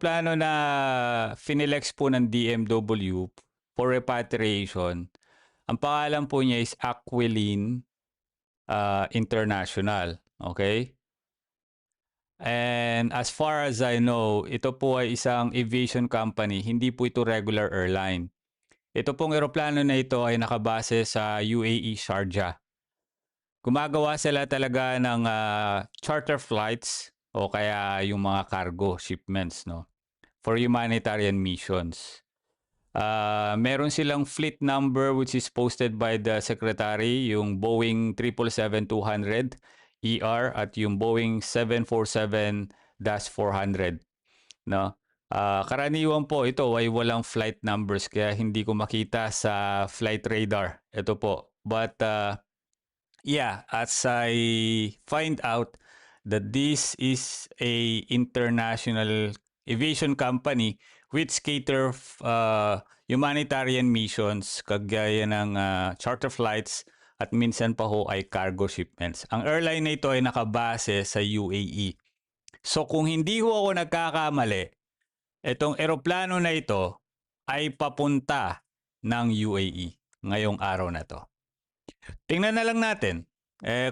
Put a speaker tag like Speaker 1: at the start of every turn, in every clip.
Speaker 1: eroplano na finilex po ng DMW for repatriation, ang pangalan po niya is Aquilin International. Okay? And as far as I know, ito po ay isang aviation company, hindi po ito regular airline. Ito pong eroplano na ito ay nakabase sa UAE Sharjah. Gumagawa sila talaga ng charter flights o kaya yung mga cargo shipments, no, for humanitarian missions. Meron silang fleet number which is posted by the secretary, yung Boeing 777-200 ER at yung Boeing 747-400, no. Karaniwan po ito ay walang flight numbers kaya hindi ko makita sa flight radar. Ito po. But yeah, as I find out that this is a international aviation company which cater humanitarian missions kagaya ng charter flights at minsan pa ho ay cargo shipments. Ang airline na ito ay nakabase sa UAE. So kung hindi ho ako nagkakamali, itong eroplano na ito ay papunta ng UAE ngayong araw na to. Tingnan na lang natin.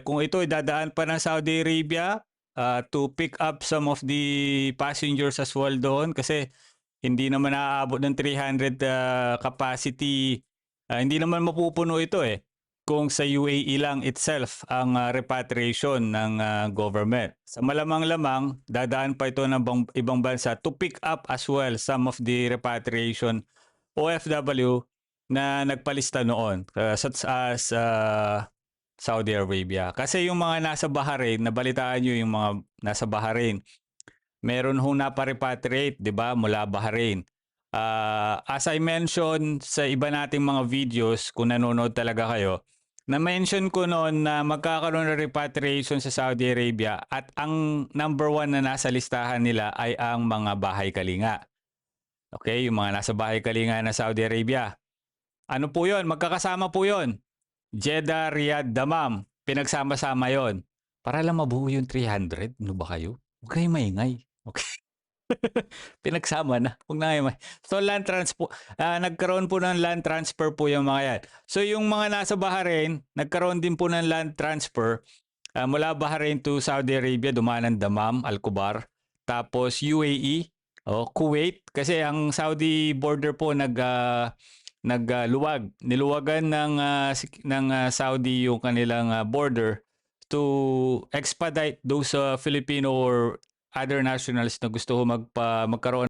Speaker 1: Kung ito ay dadaan pa ng Saudi Arabia to pick up some of the passengers as well doon kasi hindi naman naaabot ng 300 capacity. Hindi naman mapupuno ito kung sa UAE lang itself ang repatriation ng government. Sa malamang-lamang, dadaan pa ito ng ibang bansa to pick up as well some of the repatriation OFW na nagpalista noon, such as Saudi Arabia. Kasi yung mga nasa Bahrain, nabalitaan nyo yung mga nasa Bahrain, meron hong naparepatriate, di ba, mula Bahrain. As I mentioned sa iba nating mga videos, kung nanonood talaga kayo, na-mention ko noon na magkakaroon ng repatriation sa Saudi Arabia at ang number 1 na nasa listahan nila ay ang mga bahay kalinga. Okay, yung mga nasa bahay kalinga na Saudi Arabia. Ano po yun? Magkakasama po yun. Jeddah, Riyadh, Dammam. Pinagsama-sama yon. Para lang mabuo yung 300. Ano ba kayo? Huwag kayong maingay. Okay. Pinagsama na. Huwag na kayo So land transfer, nagkaroon po ng land transfer po yung mga yan. So yung mga nasa Bahrain, nagkaroon din po ng land transfer mula Bahrain to Saudi Arabia, dumaan ng Dammam, Al-Kubar. Tapos UAE, Kuwait. Kasi ang Saudi border po nagluwag. Niluwagan ng Saudi yung kanilang border to expedite those Filipino or other nationals na gusto magkaroon